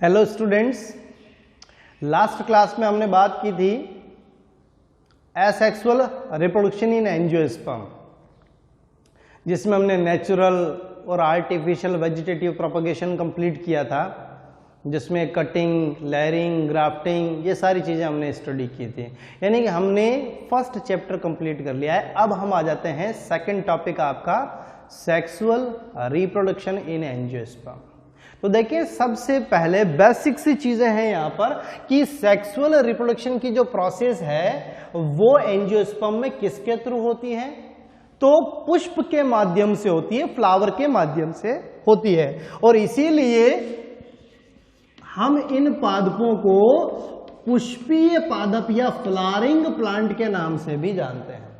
Hello students, last class में हमने बात की थी एसेक्सुअल रिप्रोडक्शन इन एंजियोस्पर्म, जिसमें हमने नेचुरल और आर्टिफिशियल वेजिटेटिव प्रोपगेशन कंप्लीट किया था, जिसमें कटिंग, लेयरिंग, ग्राफ्टिंग ये सारी चीज़ें हमने स्टडी की थी। यानी कि हमने फर्स्ट चैप्टर कंप्लीट कर लिया है। अब हम आ जाते हैं सेकंड टॉपिक आपका सेक्सुअल रिप्रोडक्शन इन एंजियोस्पर्म। तो देखिए, सबसे पहले बेसिक सी चीजें हैं यहाँ पर कि सेक्सुअल रिप्रोडक्शन की जो प्रोसेस है वो एंजियोस्पर्म में किसके थ्रू होती है? तो पुष्प के माध्यम से होती है, फ्लावर के माध्यम से होती है। और इसीलिए हम इन पादपों को पुष्पीय पादप या फ्लावरिंग प्लांट के नाम से भी जानते हैं।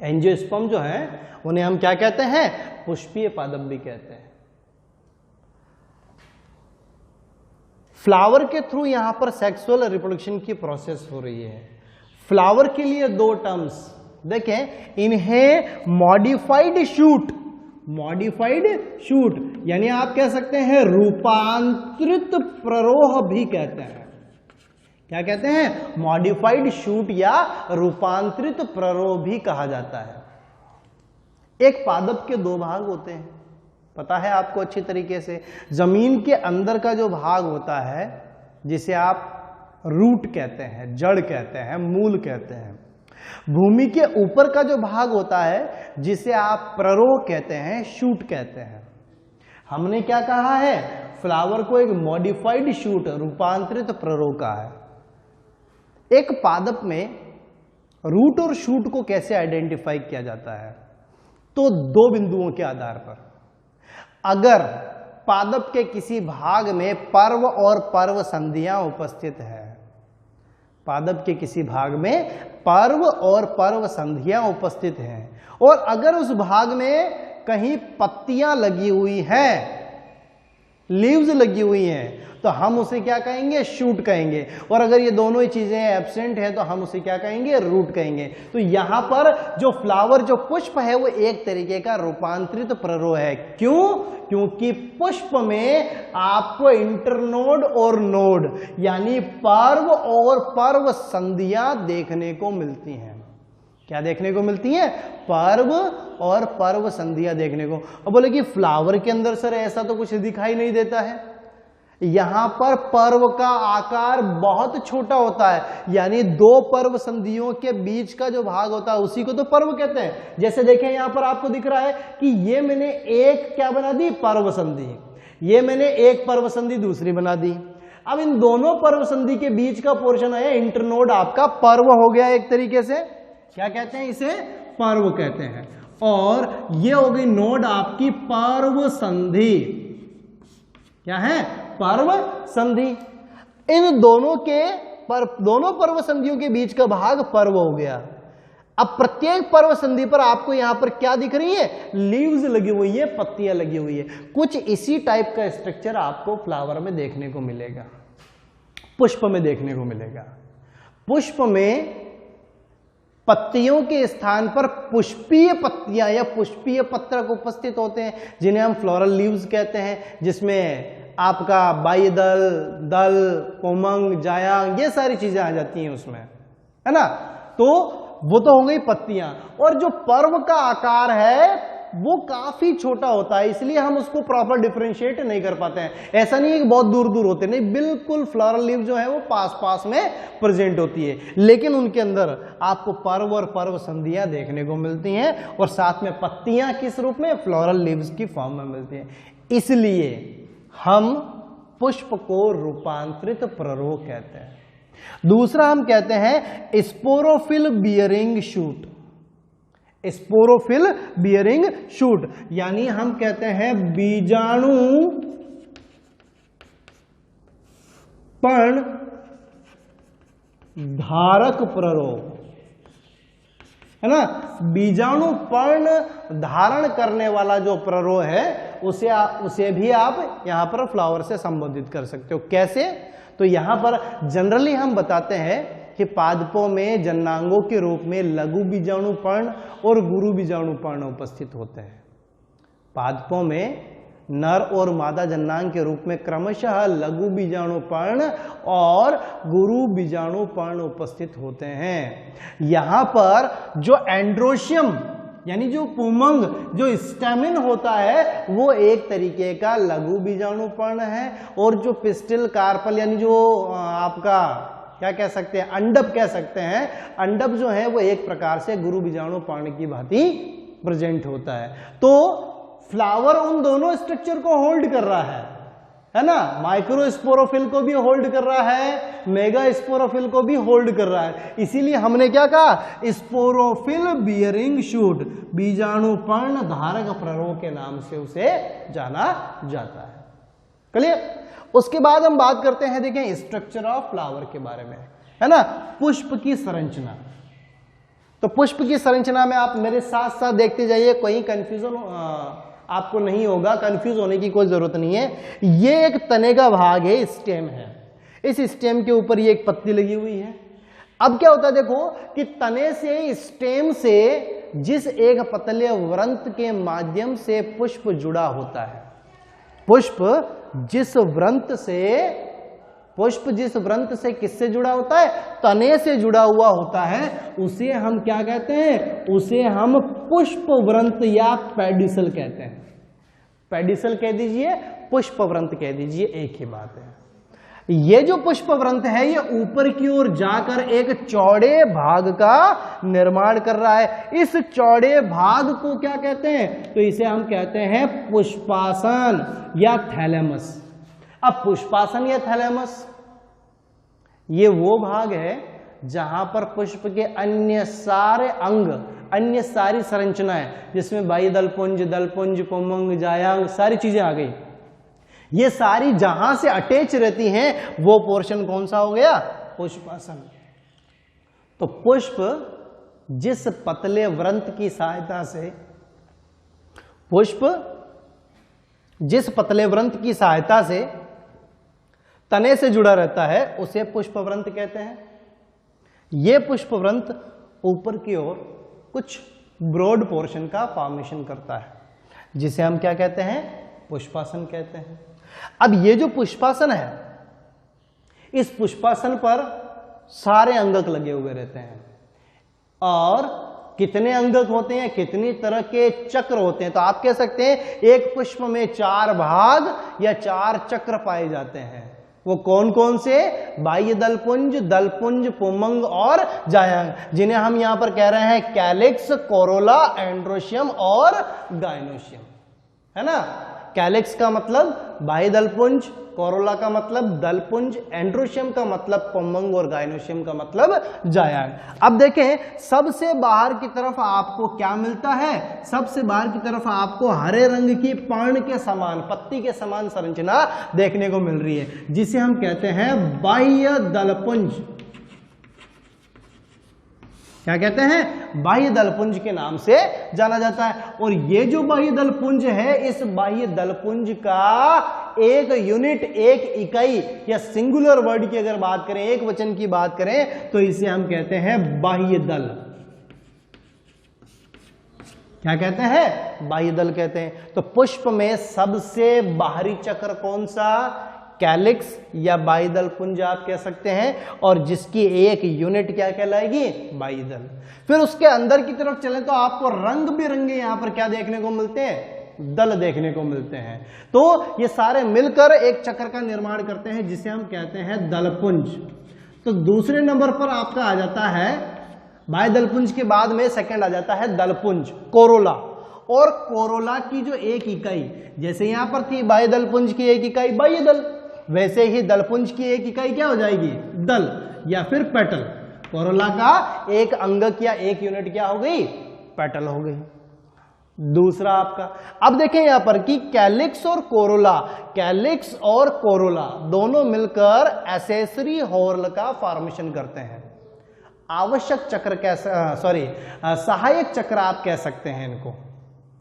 एंजियोस्पर्म जो है उन्हें हम क्या कहते हैं? पुष्पीय पादप भी कहते हैं। फ्लावर के थ्रू यहां पर सेक्सुअल रिप्रोडक्शन की प्रोसेस हो रही है। फ्लावर के लिए दो टर्म्स देखें, इन्हें मॉडिफाइड शूट यानी आप कह सकते हैं रूपांतरित प्ररोह भी कहते हैं। क्या कहते हैं? मॉडिफाइड शूट या रूपांतरित प्ररोह भी कहा जाता है। एक पादप के दो भाग होते हैं, पता है आपको अच्छी तरीके से। जमीन के अंदर का जो भाग होता है जिसे आप रूट कहते हैं, जड़ कहते हैं, मूल कहते हैं। भूमि के ऊपर का जो भाग होता है जिसे आप प्ररोह कहते हैं, शूट कहते हैं। हमने क्या कहा है? फ्लावर को एक मॉडिफाइड शूट, रूपांतरित प्ररोह कहा है। एक पादप में रूट और शूट को कैसे आइडेंटिफाई किया जाता है? तो दो बिंदुओं के आधार पर। अगर पादप के किसी भाग में पर्व और पर्व संधियां उपस्थित है, पादप के किसी भाग में पर्व और पर्व संधियां उपस्थित हैं, और अगर उस भाग में कहीं पत्तियां लगी हुई हैं, लीव्स लगी हुई हैं, तो हम उसे क्या कहेंगे? शूट कहेंगे। और अगर ये दोनों ही चीजें एब्सेंट है तो हम उसे क्या कहेंगे? रूट कहेंगे। तो यहां पर जो फ्लावर, जो पुष्प है, वो एक तरीके का रूपांतरित प्ररोह है। क्यों? क्योंकि पुष्प में आपको इंटरनोड और नोड यानी पर्व और पर्व संधियां देखने को मिलती हैं। क्या देखने को मिलती है? पर्व और पर्व संधियां देखने को। अब बोले कि फ्लावर के अंदर सर ऐसा तो कुछ दिखाई नहीं देता है। यहां पर पर्व का आकार बहुत छोटा होता है, यानी दो पर्व संधियों के बीच का जो भाग होता है उसी को तो पर्व कहते हैं। जैसे देखें यहां पर आपको दिख रहा है कि ये मैंने एक क्या बना दी? पर्व संधि। ये मैंने एक पर्व संधि दूसरी बना दी। अब इन दोनों पर्व संधि के बीच का पोर्शन है इंटरनोड, आपका पर्व हो गया एक तरीके से। क्या कहते हैं इसे? पर्व कहते हैं। और ये हो गई नोड आपकी पर्व संधि। क्या है? पर्व संधि। इन दोनों पर्व संधियों के बीच का भाग पर्व हो गया। अब प्रत्येक पर्व संधि पर आपको यहां पर क्या दिख रही है? लीव्स लगी हुई है, पत्तियां लगी हुई है। कुछ इसी टाइप का स्ट्रक्चर आपको फ्लावर में देखने को मिलेगा, पुष्प में देखने को मिलेगा। पुष्प में पत्तियों के स्थान पर पुष्पीय पत्तियां या पुष्पीय पत्रक उपस्थित होते हैं, जिन्हें हम फ्लोरल लीव्स कहते हैं, जिसमें आपका बाह्यदल, दल, कोमंग, जायांग ये सारी चीजें आ जाती हैं उसमें, है ना। तो वो तो हो गई पत्तियां। और जो पर्व का आकार है वो काफी छोटा होता है, इसलिए हम उसको प्रॉपर डिफरेंशिएट नहीं कर पाते हैं। ऐसा नहीं है कि बहुत दूर दूर होते, नहीं, बिल्कुल फ्लोरल लीव जो है वो पास पास में प्रेजेंट होती है, लेकिन उनके अंदर आपको पर्व और पर्व संधियां देखने को मिलती हैं, और साथ में पत्तियां किस रूप में? फ्लोरल लीव्स की फॉर्म में मिलती हैं। इसलिए हम पुष्प को रूपांतरित प्ररोह कहते हैं। दूसरा हम कहते हैं sporophyll bearing shoot. Sporophyll bearing shoot यानी हम कहते हैं बीजाणु पर्ण धारक प्ररोह, है ना। बीजाणु पर्ण धारण करने वाला जो प्ररोह है उसे भी आप यहां पर फ्लावर से संबोधित कर सकते हो। कैसे? तो यहां पर जनरली हम बताते हैं कि पादपों में जननांगों के रूप में लघु बीजाणु पर्ण और गुरु बीजाणु पर्ण उपस्थित होते हैं। पादपों में नर और मादा जन्नांग के रूप में क्रमशः लघु बीजाणु पर्ण और गुरु बीजाणु पर्ण उपस्थित होते हैं। यहां पर जो एंड्रोशियम यानी जो पुमंग, जो स्टेमिन होता है, वो एक तरीके का लघु बीजाणु पर्ण है, और जो पिस्टिल कार्पल यानी जो आपका क्या कह सकते हैं, अंडप कह सकते हैं, अंडप जो है वो एक प्रकार से गुरु बीजाणु पर्ण की भांति प्रेजेंट होता है। तो फ्लावर उन दोनों स्ट्रक्चर को होल्ड कर रहा है ना, माइक्रोस्पोरोफिल को भी होल्ड कर रहा है, मेगा स्पोरोफिल को भी होल्ड कर रहा है। इसीलिए हमने क्या कहा, स्पोरोफिल बियरिंग शूट, बीजाणु पर्ण धारक प्ररोह के नाम से उसे जाना जाता है। क्लियर? उसके बाद हम बात करते हैं, देखें स्ट्रक्चर ऑफ फ्लावर के बारे में, है ना, पुष्प की संरचना। तो पुष्प की संरचना में आप मेरे साथ साथ देखते जाइए, कोई कंफ्यूजन आपको नहीं होगा, कंफ्यूज होने की कोई जरूरत नहीं है। ये एक तने का भाग है, स्टेम है, इस स्टेम के ऊपर ये एक पत्ती लगी हुई है। अब क्या होता है, देखो कि तने से, स्टेम से जिस एक पतले व्रंत के माध्यम से पुष्प जुड़ा होता है, पुष्प जिस व्रंत से किससे जुड़ा होता है, तने से जुड़ा हुआ होता है, उसे हम क्या कहते हैं, उसे हम पुष्प व्रंत या पेडिसल कहते हैं। पेडिसल कह दीजिए, पुष्प व्रंत कह दीजिए, एक ही बात है। ये जो पुष्प व्रंत है ये ऊपर की ओर जाकर एक चौड़े भाग का निर्माण कर रहा है। इस चौड़े भाग को क्या कहते हैं, तो इसे हम कहते हैं पुष्पासन या थैलेमस। अब पुष्पासन या थैलेमस ये वो भाग है जहां पर पुष्प के अन्य सारे अंग, अन्य सारी संरचनाएं, जिसमें बाह्य दलपुंज, पुंमंग, जायांग, सारी चीजें आ गई, ये सारी जहां से अटैच रहती हैं, वो पोर्शन कौन सा हो गया, पुष्पासन। तो पुष्प जिस पतले व्रंत की सहायता से, पुष्प जिस पतले व्रंत की सहायता से तने से जुड़ा रहता है, उसे पुष्प व्रंत कहते हैं। यह पुष्प व्रंत ऊपर की ओर कुछ ब्रॉड पोर्शन का फॉर्मेशन करता है, जिसे हम क्या कहते हैं, पुष्पासन कहते हैं। अब ये जो पुष्पासन है, इस पुष्पासन पर सारे अंगक लगे हुए रहते हैं, और कितने अंगक होते हैं, कितनी तरह के चक्र होते हैं। तो आप कह सकते हैं एक पुष्प में 4 भाग या 4 चक्र पाए जाते हैं। वो कौन कौन से, बाह्य दलपुंज, पुमंग और जायांग, जिन्हें हम यहां पर कह रहे हैं कैलिक्स, कोरोला, एंड्रोशियम और गाइनोशियम, है ना। कैलिक्स का मतलब बाह्य दलपुंज, कोरोला का मतलब दलपुंज, एंड्रोशियम का मतलब पुमंग और गाइनोशियम का मतलब जायांग। अब देखें सबसे बाहर की तरफ आपको क्या मिलता है, सबसे बाहर की तरफ आपको हरे रंग की पर्ण के समान, पत्ती के समान संरचना देखने को मिल रही है, जिसे हम कहते हैं बाह्य दलपुंज। क्या कहते हैं, बाह्य दलपुंज के नाम से जाना जाता है। और ये जो बाह्य दलपुंज है, इस बाह्य दलपुंज का एक यूनिट, एक इकाई या सिंगुलर वर्ड की अगर बात करें, एक वचन की बात करें, तो इसे हम कहते हैं बाह्य दल। क्या कहते हैं, बाह्य दल कहते हैं। तो पुष्प में सबसे बाहरी चक्र कौन सा, कैलिक्स या बाह्य दल पुंज आप कह सकते हैं, और जिसकी एक यूनिट क्या कहलाएगी, बाह्य दल। फिर उसके अंदर की तरफ चलें तो आपको रंग बिरंगे यहां पर क्या देखने को मिलते हैं, दल देखने को मिलते हैं। तो ये सारे मिलकर एक चक्र का निर्माण करते हैं, जिसे हम कहते हैं दलपुंज। तो दूसरे नंबर पर आपका आ जाता है, बाह्य दलपुंज के बाद में सेकंड आ जाता है दलपुंज, कोरोला। और कोरोला की जो एक इकाई, जैसे यहां पर थी बाह्य दलपुंज की एक इकाई बाह्य दल, वैसे ही दलपुंज की एक इकाई क्या हो जाएगी, दल या फिर पेटल। कोरोला का एक अंगक या एक यूनिट क्या हो गई, पेटल हो गई। दूसरा आपका, अब देखें यहां पर कि कैलिक्स और कोरोला, कैलिक्स और कोरोला दोनों मिलकर एसेसरी हॉर्न का फॉर्मेशन करते हैं। आवश्यक चक्र कैसा, सॉरी सहायक चक्र आप कह सकते हैं इनको,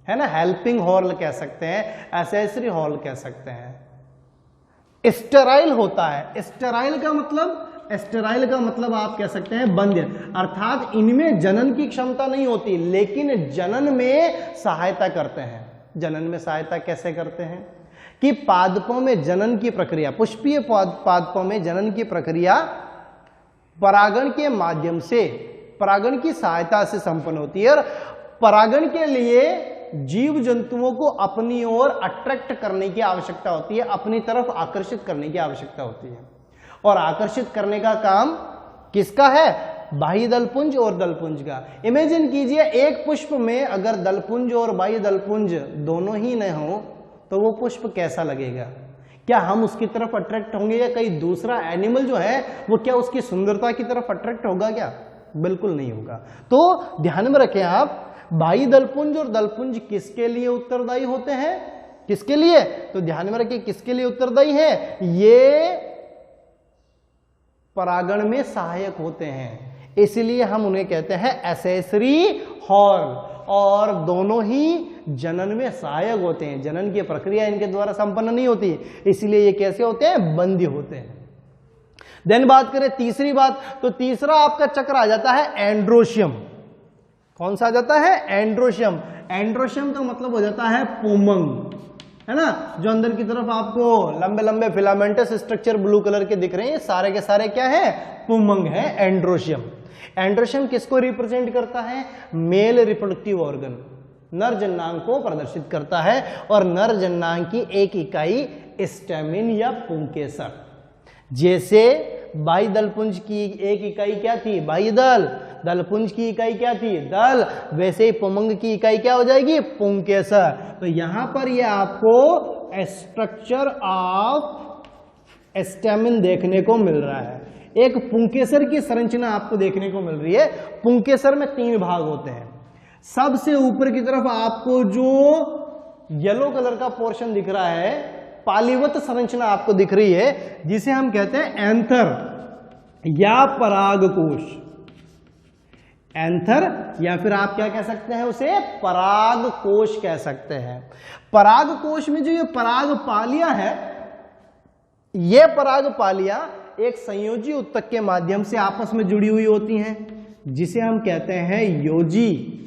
है ना, हेल्पिंग हॉर्न कह सकते हैं, एसेसरी हॉर्न कह सकते हैं। स्टेराइल होता है, स्टेराइल का मतलब आप कह सकते हैं बंध्य, अर्थात इनमें जनन की क्षमता नहीं होती, लेकिन जनन में सहायता करते हैं। जनन में सहायता कैसे करते हैं, कि पादपों में जनन की प्रक्रिया, पुष्पीय पादपों में जनन की प्रक्रिया परागण के माध्यम से, परागण की सहायता से संपन्न होती है। और परागण के लिए जीव जंतुओं को अपनी ओर अट्रैक्ट करने की आवश्यकता होती है, अपनी तरफ आकर्षित करने की आवश्यकता होती है। और आकर्षित करने का काम किसका है? बाह्य दलपुंज और दलपुंज का। इमेजिन कीजिए एक पुष्प में अगर दलपुंज और बाह्य दलपुंज दोनों ही न हो तो वो पुष्प कैसा लगेगा? क्या हम उसकी तरफ अट्रैक्ट होंगे या कहीं दूसरा एनिमल जो है वो क्या उसकी सुंदरता की तरफ अट्रैक्ट होगा क्या? बिल्कुल नहीं होगा। तो ध्यान में रखें आप, बाह्य दलपुंज और दलपुंज किसके लिए उत्तरदायी होते हैं? किसके लिए? तो ध्यान में रखें किसके लिए उत्तरदायी है? ये परागण में सहायक होते हैं, इसलिए हम उन्हें कहते हैं एसेसरी हॉर्न। और दोनों ही जनन में सहायक होते हैं, जनन की प्रक्रिया इनके द्वारा संपन्न नहीं होती, इसलिए ये कैसे होते हैं? बंध्य होते हैं। देन बात करें तीसरी बात, तो तीसरा आपका चक्र आ जाता है एंड्रोशियम। कौन सा आ जाता है? एंड्रोशियम। एंड्रोशियम का मतलब हो जाता है पुमंग, है ना, जो अंदर की तरफ आपको लंबे लंबे फिलामेंटस स्ट्रक्चर ब्लू कलर के दिख रहे हैं, सारे के सारे क्या है? पुमंग है, एंड्रोशियम। एंड्रोशियम किसको रिप्रेजेंट करता है? मेल रिप्रोडक्टिव ऑर्गन, नर जननांग को प्रदर्शित करता है। और नर जननांग की एक इकाई स्टेमिन या पुंकेसर। जैसे बाह्य दलपुंज की एक इकाई क्या थी? बाह्य दल। दलपुंज की इकाई क्या थी? दल। वैसे ही पुमंग की इकाई क्या हो जाएगी? पुंकेसर। तो यहां पर ये आपको स्ट्रक्चर ऑफ स्टेमिन देखने को मिल रहा है। एक पुंकेसर की संरचना आपको देखने को मिल रही है। पुंकेसर में 3 भाग होते हैं। सबसे ऊपर की तरफ आपको जो येलो कलर का पोर्शन दिख रहा है, पालीवत संरचना आपको दिख रही है, जिसे हम कहते हैं एंथर या परागकोश। एंथर या फिर आप क्या कह सकते हैं उसे? परागकोश कह सकते हैं। परागकोश में जो ये परागपालियां है, ये परागपालियां एक संयोजी उत्तक के माध्यम से आपस में जुड़ी हुई होती हैं, जिसे हम कहते हैं योजी।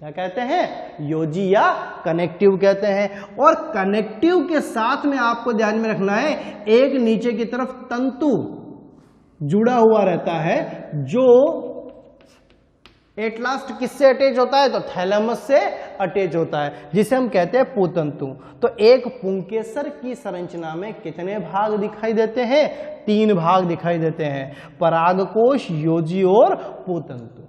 क्या कहते हैं? योजी या कनेक्टिव कहते हैं। और कनेक्टिव के साथ में आपको ध्यान में रखना है, एक नीचे की तरफ तंतु जुड़ा हुआ रहता है, जो एट लास्ट किससे अटैच होता है? तो थैलेमस से अटैच होता है, जिसे हम कहते हैं पुतंतु। तो एक पुंकेसर की संरचना में कितने भाग दिखाई देते हैं? 3 भाग दिखाई देते हैं, परागकोश, योजी और पुतंतु।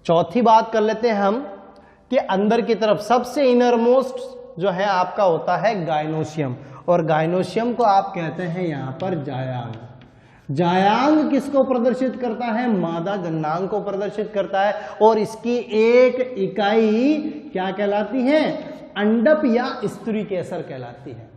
चौथी बात कर लेते हैं हम कि अंदर की तरफ सबसे इनरमोस्ट जो है आपका होता है गायनोशियम। और गायनोशियम को आप कहते हैं यहां पर जायांग। जायांग किसको प्रदर्शित करता है? मादा जननांग को प्रदर्शित करता है। और इसकी एक इकाई क्या कहलाती है? अंडप या स्त्रीकेसर कहलाती है।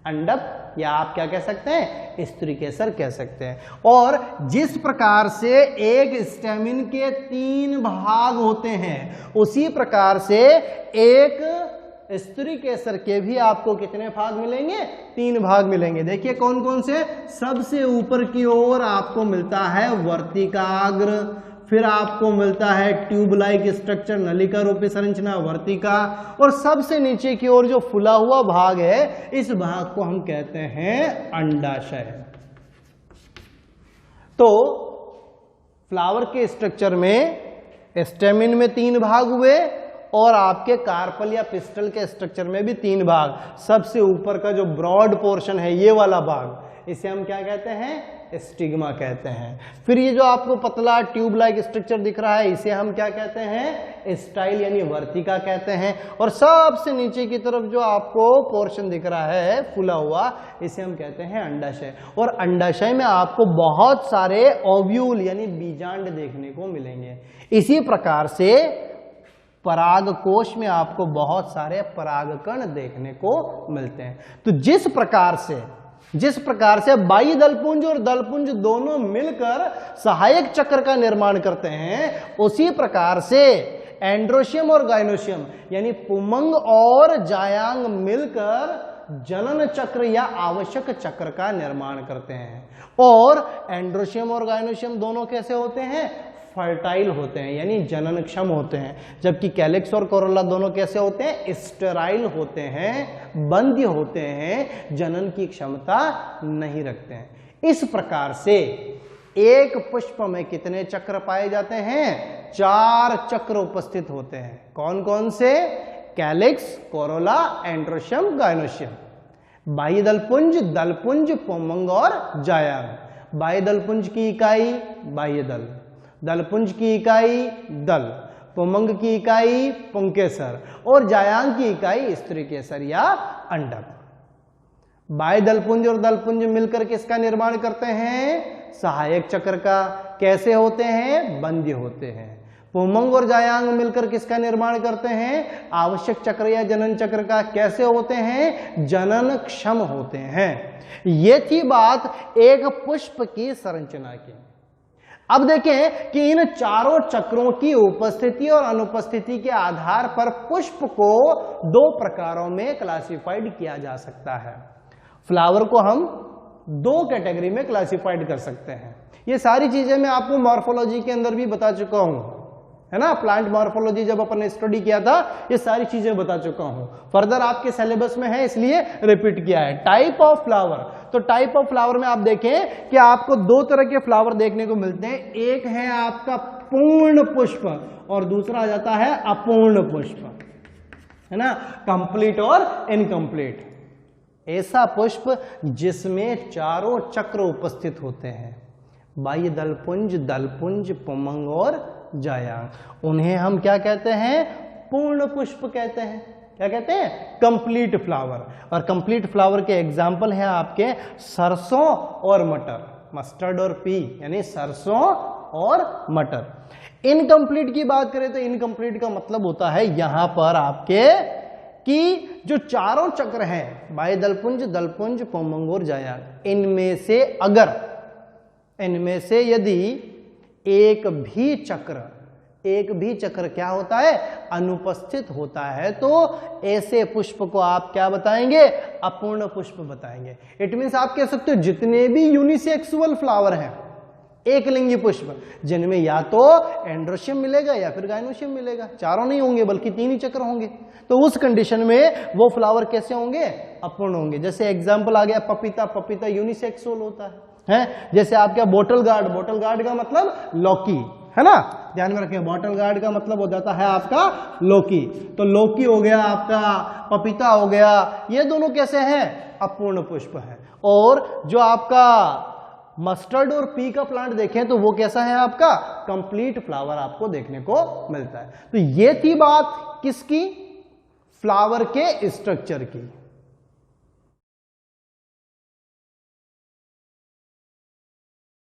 अंडप या आप क्या कह सकते हैं? स्त्रीकेसर कह सकते हैं। और जिस प्रकार से एक स्टेमिन के 3 भाग होते हैं, उसी प्रकार से एक स्त्रीकेसर के भी आपको कितने भाग मिलेंगे? 3 भाग मिलेंगे। देखिए कौन कौन से? सबसे ऊपर की ओर आपको मिलता है वर्तिकाग्र, फिर आपको मिलता है ट्यूब लाइक स्ट्रक्चर, नलिका रूपी संरचना, वर्तिका। और सबसे नीचे की ओर जो फुला हुआ भाग है, इस भाग को हम कहते हैं अंडाशय। तो फ्लावर के स्ट्रक्चर में स्टेमिन में 3 भाग हुए, और आपके कार्पल या पिस्टल के स्ट्रक्चर में भी 3 भाग। सबसे ऊपर का जो ब्रॉड पोर्शन है, ये वाला भाग, इसे हम क्या कहते हैं? स्टिग्मा कहते हैं। फिर ये जो आपको पतला ट्यूब लाइक स्ट्रक्चर दिख रहा है, इसे हम क्या कहते हैं? स्टाइल यानी वर्तिका कहते हैं। और सबसे नीचे की तरफ जो आपको पोर्शन दिख रहा है फूला हुआ, इसे हम कहते हैं अंडाशय। और अंडाशय में आपको बहुत सारे ओव्यूल यानी बीजांड देखने को मिलेंगे। इसी प्रकार से परागकोश में आपको बहुत सारे परागकण देखने को मिलते हैं। तो जिस प्रकार से बाह्य दलपुंज और दलपुंज दोनों मिलकर सहायक चक्र का निर्माण करते हैं, उसी प्रकार से एंड्रोशियम और गायनोशियम यानी पुमंग और जायांग मिलकर जनन चक्र या आवश्यक चक्र का निर्माण करते हैं। और एंड्रोशियम और गायनोशियम दोनों कैसे होते हैं? फर्टाइल होते हैं यानी जननक्षम होते हैं, जबकि कैलिक्स और कोरोला दोनों कैसे होते हैं? स्टेराइल होते हैं, बंध्य होते हैं, जनन की क्षमता नहीं रखते हैं। इस प्रकार से एक पुष्प में कितने चक्र पाए जाते हैं? 4 चक्र उपस्थित होते हैं। कौन कौन से? Calyx, Corolla, androecium, gynoecium. बाह्य दलपुंज, दलपुंज, पुंमंग और जायांग। बाह्य दलपुंज की इकाई बाह्य दल, दलपुंज की इकाई दल, पुंमंग की इकाई पुंकेसर और जायांग की इकाई स्त्रीकेसर या अंडक। बाह्य दलपुंज और दलपुंज मिलकर किसका निर्माण करते हैं? सहायक चक्र का। कैसे होते हैं? बंध्य होते हैं। पुंमंग और जायांग मिलकर किसका निर्माण करते हैं? आवश्यक चक्र या जनन चक्र का। कैसे होते हैं? जनन क्षम होते हैं। ये थी बात एक पुष्प की संरचना की। अब देखें कि इन चारों चक्रों की उपस्थिति और अनुपस्थिति के आधार पर पुष्प को 2 प्रकारों में क्लासिफाइड किया जा सकता है। फ्लावर को हम 2 कैटेगरी में क्लासिफाइड कर सकते हैं। ये सारी चीजें मैं आपको मॉर्फोलॉजी के अंदर भी बता चुका हूं, है ना। प्लांट मॉर्फोलॉजी जब अपन ने स्टडी किया था ये सारी चीजें बता चुका हूं। फर्दर आपके सिलेबस में है इसलिए रिपीट किया है। टाइप ऑफ फ्लावर, तो टाइप ऑफ फ्लावर में आप देखें कि आपको 2 तरह के फ्लावर देखने को मिलते हैं। एक है आपका पूर्ण पुष्प और दूसरा आ जाता है अपूर्ण पुष्प, है ना, कंप्लीट और इनकम्प्लीट। ऐसा पुष्प जिसमें चारों चक्र उपस्थित होते हैं, बाह्य दलपुंज, दलपुंज, पुंमंग और जायांग, उन्हें हम क्या कहते हैं? पूर्ण पुष्प कहते हैं। क्या कहते हैं? Complete flower. और कंप्लीट फ्लावर के एग्जाम्पल हैं आपके सरसों और मटर, मस्टर्ड और पी, यानी सरसों और मटर। इनकम्प्लीट की बात करें तो इनकम्प्लीट का मतलब होता है यहां पर आपके कि जो चारों चक्र हैं, बाह्य दलपुंज, दलपुंज, पुंमंग और जायांग, इनमें से यदि एक भी चक्र क्या होता है? अनुपस्थित होता है, तो ऐसे पुष्प को आप क्या बताएंगे? अपूर्ण पुष्प बताएंगे। इट मीन्स आप कह सकते हो जितने भी यूनिसेक्सुअल फ्लावर हैं, एक लिंगी पुष्प, जिनमें या तो एंड्रोशियम मिलेगा या फिर गाइनोशियम मिलेगा, चारों नहीं होंगे बल्कि 3 ही चक्र होंगे, तो उस कंडीशन में वो फ्लावर कैसे होंगे? अपूर्ण होंगे। जैसे एग्जाम्पल आ गया पपीता, पपीता यूनिसेक्सुअल होता है। जैसे आपका बोटल गार्ड, बोटल गार्ड का मतलब लौकी, है ना, ध्यान में रखें, बॉटल गार्ड का मतलब हो जाता है आपका लौकी। तो लौकी हो गया आपका, पपीता हो गया, ये दोनों कैसे हैं? अपूर्ण पुष्प है। और जो आपका मस्टर्ड और पी का प्लांट देखें तो वो कैसा है? आपका कंप्लीट फ्लावर आपको देखने को मिलता है। तो ये थी बात किसकी? फ्लावर के स्ट्रक्चर की।